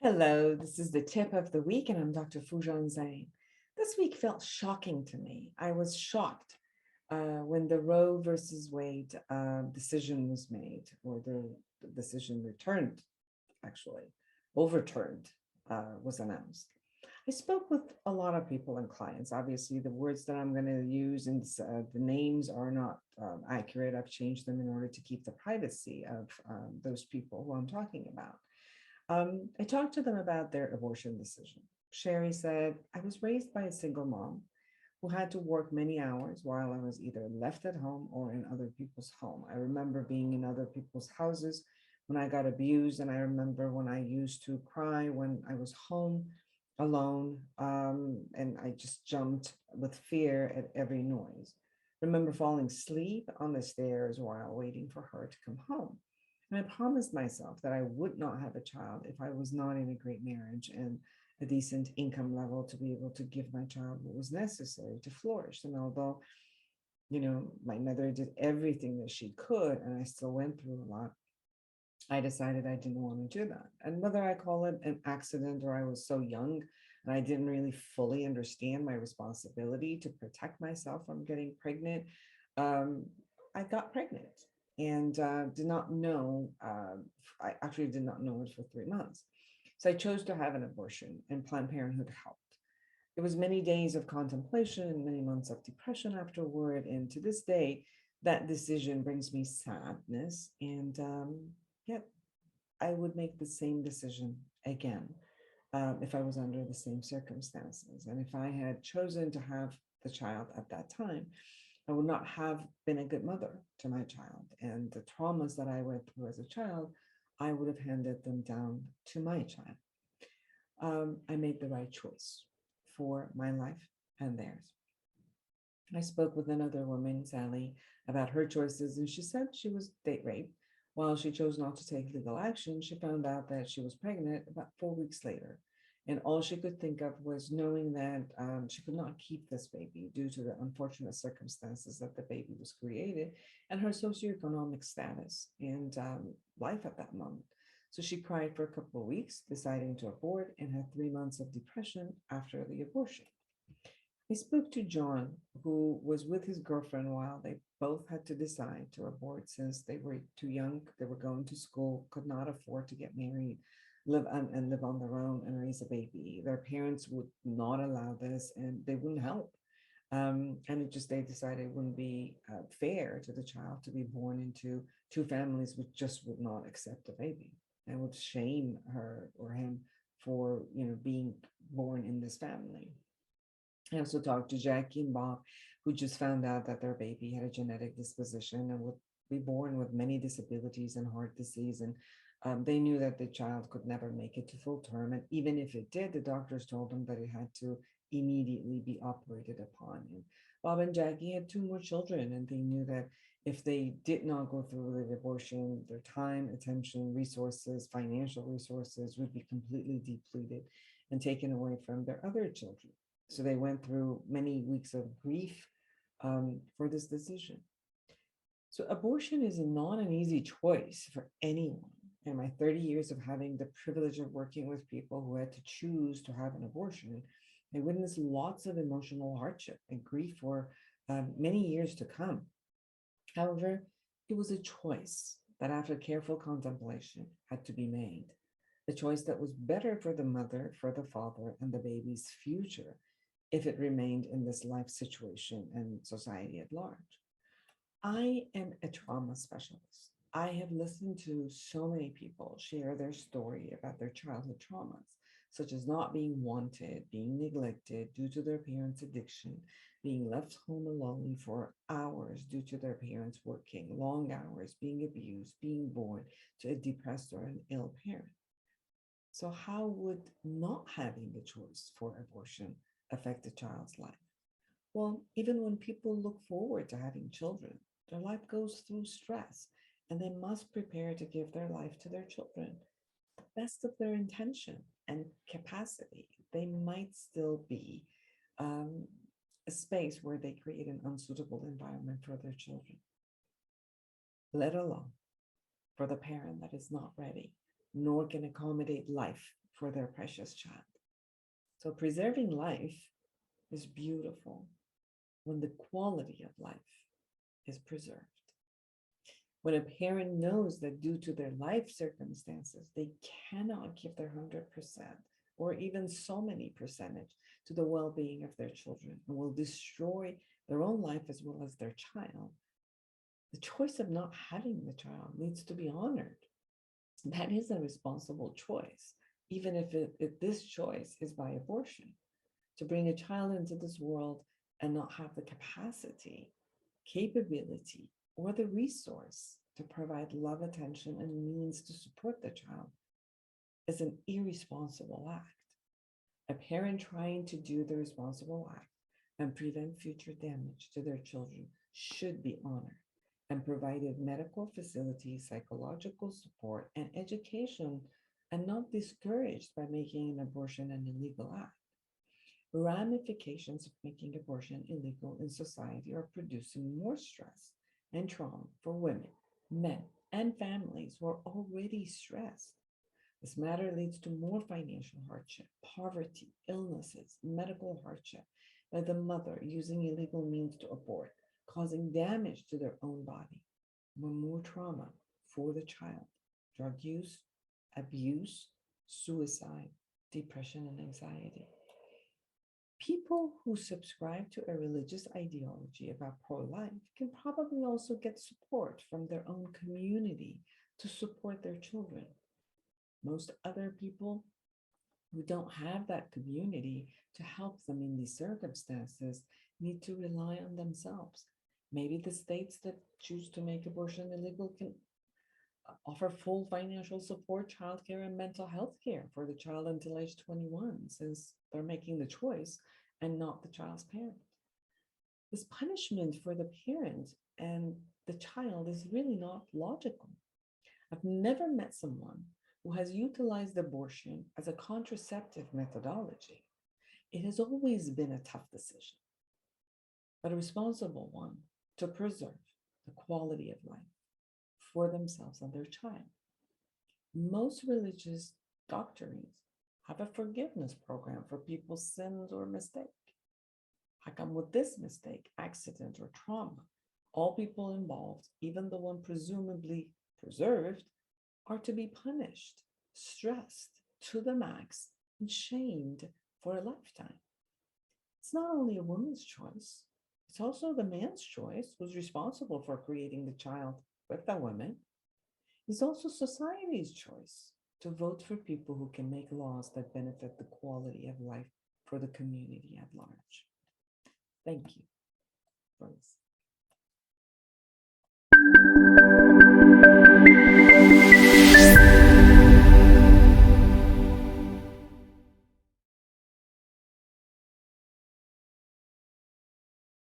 Hello, this is the tip of the week, and I'm Dr. Foojan Zeine. This week felt shocking to me. I was shocked when the Roe versus Wade decision was made, or the decision returned, actually, overturned, was announced. I spoke with a lot of people and clients. Obviously, the words that I'm going to use and the names are not accurate. I've changed them in order to keep the privacy of those people who I'm talking about. I talked to them about their abortion decision. Sherry said, I was raised by a single mom who had to work many hours while I was either left at home or in other people's home. I remember being in other people's houses when I got abused, and I remember when I used to cry when I was home alone, and I just jumped with fear at every noise. Remember falling asleep on the stairs while waiting for her to come home. And I promised myself that I would not have a child if I was not in a great marriage and a decent income level to be able to give my child what was necessary to flourish. And although, my mother did everything that she could, and I still went through a lot, I decided I didn't want to do that. And whether I call it an accident or I was so young and I didn't really fully understand my responsibility to protect myself from getting pregnant, um, I got pregnant and did not know. I actually did not know it for 3 months. So I chose to have an abortion, and Planned Parenthood helped. It was many days of contemplation and many months of depression afterward. And to this day, that decision brings me sadness. And yet, I would make the same decision again if I was under the same circumstances. And if I had chosen to have the child at that time, I would not have been a good mother to my child. And the traumas that I went through as a child, I would have handed them down to my child. I made the right choice for my life and theirs. I spoke with another woman, Sally, about her choices, and she said she was date raped. While she chose not to take legal action, she found out that she was pregnant about 4 weeks later. And all she could think of was knowing that she could not keep this baby due to the unfortunate circumstances that the baby was created and her socioeconomic status and life at that moment. So she cried for a couple of weeks, deciding to abort, and had 3 months of depression after the abortion. I spoke to John, who was with his girlfriend while they both had to decide to abort since they were too young. They were going to school, could not afford to get married, live on their own and raise a baby. Their parents would not allow this, and they wouldn't help. And it just they decided it wouldn't be fair to the child to be born into two families which just would not accept the baby and would shame her or him for being born in this family. I also talked to Jackie and Bob, who just found out that their baby had a genetic disposition and would be born with many disabilities and heart disease. And they knew that the child could never make it to full term. And even if it did, the doctors told them that it had to immediately be operated upon. And Bob and Jackie had two more children, and they knew that if they did not go through the abortion, their time, attention, resources, financial resources would be completely depleted and taken away from their other children. So they went through many weeks of grief for this decision. So abortion is not an easy choice for anyone. In my 30 years of having the privilege of working with people who had to choose to have an abortion, I witnessed lots of emotional hardship and grief for many years to come. However, it was a choice that, after careful contemplation, had to be made. A choice that was better for the mother, for the father, and the baby's future if it remained in this life situation and society at large. I am a trauma specialist. I have listened to so many people share their story about their childhood traumas, such as not being wanted, being neglected due to their parents' addiction, being left home alone for hours due to their parents working long hours, being abused, being born to a depressed or an ill parent. So, how would not having the choice for abortion affect a child's life? Well, even when people look forward to having children, their life goes through stress and they must prepare to give their life to their children. The best of their intention and capacity, they might still be um, a space where they create an unsuitable environment for their children, let alone for the parent that is not ready. nor can accommodate life for their precious child. So preserving life is beautiful when the quality of life is preserved. When a parent knows that due to their life circumstances, they cannot give their 100% or even so many percentage to the well being of their children and will destroy their own life as well as their child, the choice of not having the child needs to be honored. That is a responsible choice, even if this choice is by abortion. To bring a child into this world and not have the capacity, capability, or the resource to provide love, attention, and means to support the child is an irresponsible act. A parent trying to do the responsible act and prevent future damage to their children should be honored and provided medical facilities, psychological support, and education, and not discouraged by making an abortion an illegal act. Ramifications of making abortion illegal in society are producing more stress and trauma for women, men, and families who are already stressed. This matter leads to more financial hardship, poverty, illnesses, medical hardship by the mother using illegal means to abort, causing damage to their own body, more trauma for the child, drug use, abuse, suicide, depression, and anxiety. People who subscribe to a religious ideology about pro life can probably also get support from their own community to support their children. Most other people who don't have that community to help them in these circumstances need to rely on themselves. Maybe the states that choose to make abortion illegal can offer full financial support, childcare, and mental health care for the child until age 21, since they're making the choice and not the child's parent. This punishment for the parent and the child is really not logical. I've never met someone who has utilized abortion as a contraceptive methodology. It has always been a tough decision, but a responsible one to preserve the quality of life for themselves and their child. Most religious doctrines have a forgiveness program for people's sins or mistake. How come with this mistake, accident, or trauma, all people involved, even the one presumably preserved, are to be punished, stressed to the max, and shamed for a lifetime? It's not only a woman's choice, it's also the man's choice who's responsible for creating the child with the woman. It's also society's choice to vote for people who can make laws that benefit the quality of life for the community at large. Thank you for listening.